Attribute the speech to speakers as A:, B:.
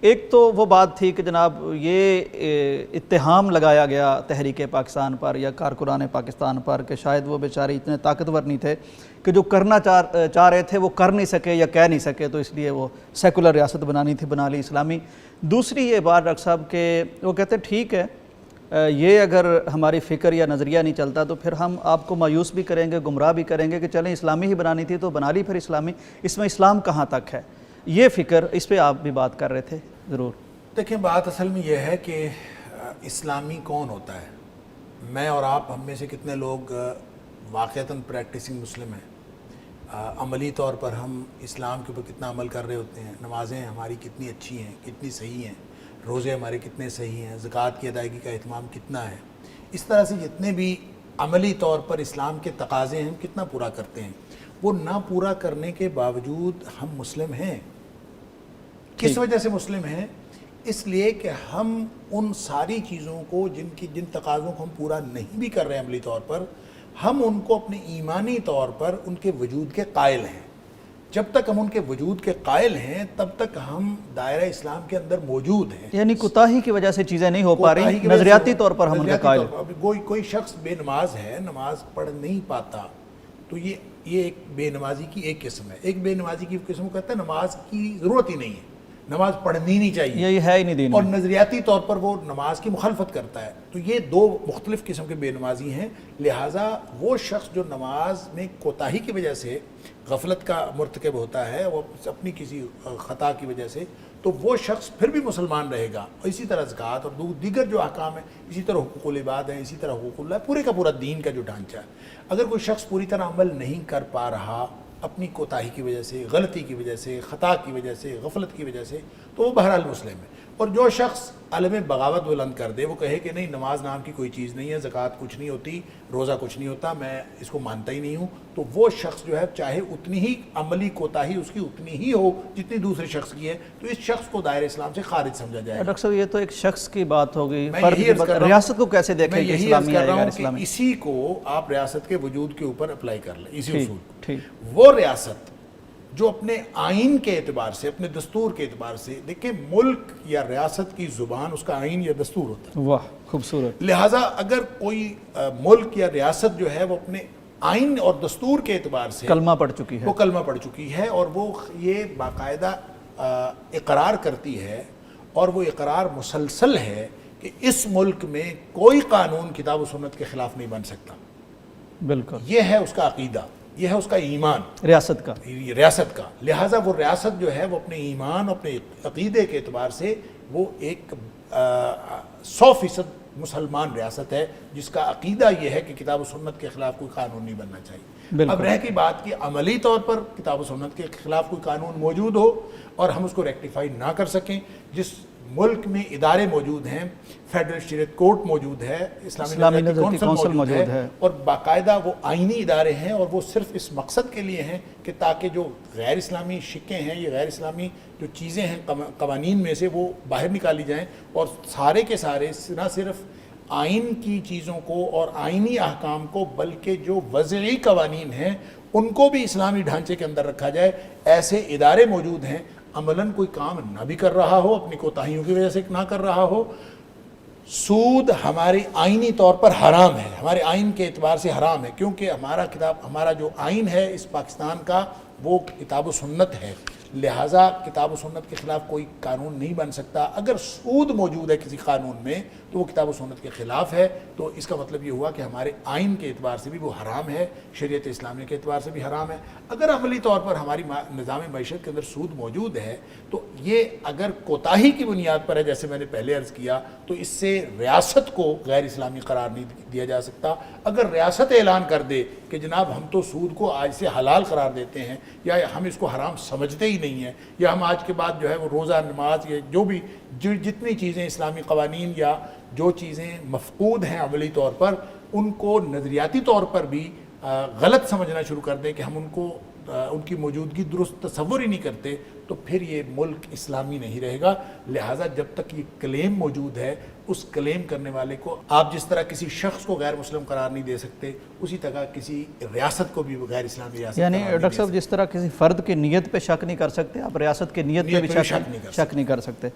A: ایک تو وہ بات تھی کہ جناب یہ اتہام لگایا گیا تحریک پاکستان پر یا کارکنان پاکستان پر کہ شاید وہ بیچارے اتنے طاقتور نہیں تھے کہ جو کرنا چاہ رہے تھے وہ کر نہیں سکے یا کہہ نہیں سکے، تو اس لیے وہ سیکولر ریاست بنانی تھی، بنا لی اسلامی۔ دوسری یہ بات ڈاکٹر صاحب کہ وہ کہتے ٹھیک ہے یہ اگر ہماری فکر یا نظریہ نہیں چلتا تو پھر ہم آپ کو مایوس بھی کریں گے، گمراہ بھی کریں گے کہ چلیں اسلامی ہی بنانی تھی تو بنا لی پھر اسلامی، اس میں اسلام کہاں تک ہے؟ یہ فکر، اس پہ آپ بھی بات کر رہے تھے ضرور۔
B: دیکھیں بات اصل میں یہ ہے کہ اسلامی کون ہوتا ہے؟ میں اور آپ ہم میں سے کتنے لوگ واقعتاً پریکٹسنگ مسلم ہیں، عملی طور پر ہم اسلام کے اوپر کتنا عمل کر رہے ہوتے ہیں، نمازیں ہماری کتنی اچھی ہیں، کتنی صحیح ہیں، روزے ہمارے کتنے صحیح ہیں، زکوٰۃ کی ادائیگی کا اہتمام کتنا ہے، اس طرح سے جتنے بھی عملی طور پر اسلام کے تقاضے ہیں ہم کتنا پورا کرتے ہیں۔ وہ نہ پورا کرنے کے باوجود ہم مسلم ہیں۔ کس وجہ سے مسلم ہیں؟ اس لیے کہ ہم ان ساری چیزوں کو جن تقاضوں کو ہم پورا نہیں بھی کر رہے ہیں عملی طور پر، ہم ان کو اپنے ایمانی طور پر ان کے وجود کے قائل ہیں۔ جب تک ہم ان کے وجود کے قائل ہیں تب تک ہم دائرہ اسلام کے اندر موجود ہیں۔
A: یعنی کوتاہی کی وجہ سے چیزیں نہیں ہو پا رہی، نظریاتی طور پر ہم ان کے قائل ہیں۔
B: کوئی شخص بے نماز ہے، نماز پڑھ نہیں پاتا، تو یہ ایک بے نمازی کی ایک قسم ہے۔ ایک بے نمازی کی قسم کہتا ہے نماز کی ضرورت ہی نہیں ہے، نماز پڑھنی نہیں چاہیے،
A: یہ ہے ہی نہیں دین میں،
B: اور نظریاتی طور پر وہ نماز کی مخالفت کرتا ہے۔ تو یہ دو مختلف قسم کے بے نمازی ہیں۔ لہٰذا وہ شخص جو نماز میں کوتاہی کی وجہ سے غفلت کا مرتکب ہوتا ہے، وہ اپنی کسی خطا کی وجہ سے، تو وہ شخص پھر بھی مسلمان رہے گا۔ اور اسی طرح زکوٰۃ اور دیگر جو احکام ہیں، اسی طرح حقوق العباد ہیں، اسی طرح حقوق اللہ، پورے کا پورا دین کا جو ڈھانچہ ہے، اگر کوئی شخص پوری طرح عمل نہیں کر پا رہا اپنی کوتاہی کی وجہ سے، غلطی کی وجہ سے، خطا کی وجہ سے، غفلت کی وجہ سے، تو وہ بہرحال مسلم ہے۔ اور جو شخص عالم بغاوت بلند کر دے، وہ کہے کہ نہیں نماز نام کی کوئی چیز نہیں ہے، زکوٰۃ کچھ نہیں ہوتی، روزہ کچھ نہیں ہوتا، میں اس کو مانتا ہی نہیں ہوں، تو وہ شخص جو ہے چاہے اتنی ہی عملی کوتاہی اس کی اتنی ہی ہو جتنی دوسرے شخص کی ہے، تو اس شخص کو دائرہ اسلام سے خارج سمجھا جائے گا۔
A: ڈاکٹر صاحب یہ تو ایک شخص کی بات ہوگی،
B: ریاست
A: کو کیسے دیکھیں
B: میں
A: کہ
B: یہی عرض
A: اسلامی
B: کر
A: ہے
B: رہا
A: غیر
B: ہوں کہ
A: اسلامی؟
B: اسی کو آپ ریاست کے وجود کے اوپر اپلائی کر لیں، اسی اصول کو۔
A: ٹھیک،
B: وہ ریاست جو اپنے آئین کے اعتبار سے، اپنے دستور کے اعتبار سے، دیکھیں ملک یا ریاست کی زبان اس کا آئین یا دستور ہوتا ہے۔
A: واہ خوبصورت۔
B: لہٰذا اگر کوئی ملک یا ریاست جو ہے وہ اپنے آئین اور دستور کے اعتبار سے
A: کلمہ پڑھ چکی ہے،
B: وہ کلمہ پڑھ چکی ہے، اور وہ یہ باقاعدہ اقرار کرتی ہے، اور وہ اقرار مسلسل ہے کہ اس ملک میں کوئی قانون کتاب و سنت کے خلاف نہیں بن سکتا،
A: بالکل
B: یہ ہے اس کا عقیدہ، یہ ہے اس کا ایمان
A: ریاست کا۔
B: لہٰذا وہ ریاست جو ہے وہ اپنے ایمان، اپنے عقیدے کے اعتبار سے وہ ایک 100% مسلمان ریاست ہے، جس کا عقیدہ یہ ہے کہ کتاب و سنت کے خلاف کوئی قانون نہیں بننا چاہیے۔ اب رہ کی بات کہ عملی طور پر کتاب و سنت کے خلاف کوئی قانون موجود ہو اور ہم اس کو ریکٹیفائی نہ کر سکیں۔ جس ملک میں ادارے موجود ہیں، فیڈرل شریعت کورٹ موجود ہے، اسلامی نظرتی کونسل موجود ہے، اور باقاعدہ وہ آئینی ادارے ہیں، اور وہ صرف اس مقصد کے لیے ہیں کہ تاکہ جو غیر اسلامی شکیں ہیں، یہ غیر اسلامی جو چیزیں ہیں قوانین میں سے، وہ باہر نکالی جائیں، اور سارے کے سارے نہ صرف آئین کی چیزوں کو اور آئینی احکام کو بلکہ جو وضعی قوانین ہیں ان کو بھی اسلامی ڈھانچے کے اندر رکھا جائے۔ ایسے ادارے موجود ہیں، عملاً کوئی کام نہ بھی کر رہا ہو، اپنی کوتاہیوں کی وجہ سے نہ کر رہا ہو۔ سود ہماری آئینی طور پر حرام ہے، ہمارے آئین کے اعتبار سے حرام ہے، کیونکہ ہمارا جو آئین ہے اس پاکستان کا وہ کتاب و سنت ہے۔ لہٰذا کتاب و سنت کے خلاف کوئی قانون نہیں بن سکتا۔ اگر سود موجود ہے کسی قانون میں تو وہ کتاب و سنت کے خلاف ہے، تو اس کا مطلب یہ ہوا کہ ہمارے آئین کے اعتبار سے بھی وہ حرام ہے، شریعت اسلامیہ کے اعتبار سے بھی حرام ہے۔ اگر عملی طور پر ہماری نظام معیشت کے اندر سود موجود ہے تو یہ اگر کوتاہی کی بنیاد پر ہے، جیسے میں نے پہلے عرض کیا، تو اس سے ریاست کو غیر اسلامی قرار نہیں دیا جا سکتا۔ اگر ریاست اعلان کر دے کہ جناب ہم تو سود کو آج سے حلال قرار دیتے ہیں، یا ہم اس کو حرام سمجھتے ہی نہیں ہیں، یا ہم آج کے بعد جو ہے وہ روزہ، نماز، یا جو بھی جتنی چیزیں اسلامی قوانین یا جو چیزیں مفقود ہیں عملی طور پر، ان کو نظریاتی طور پر بھی غلط سمجھنا شروع کر دیں کہ ہم ان کو ان کی موجودگی درست تصور ہی نہیں کرتے تو پھر یہ ملک اسلامی نہیں رہے گا. لہٰذا جب تک یہ کلیم موجود ہے اس کلیم کرنے والے کو آپ جس طرح کسی شخص کو غیر مسلم قرار نہیں دے سکتے اسی طرح کسی ریاست کو بھی غیر اسلامی ریاست
A: یعنی
B: قرار نہیں
A: ڈاکٹر
B: دے
A: صاحب جس طرح کسی فرد کی نیت پہ شک نہیں کر سکتے آپ ریاست کی نیت پہ بھی شک نہیں کر سکتے.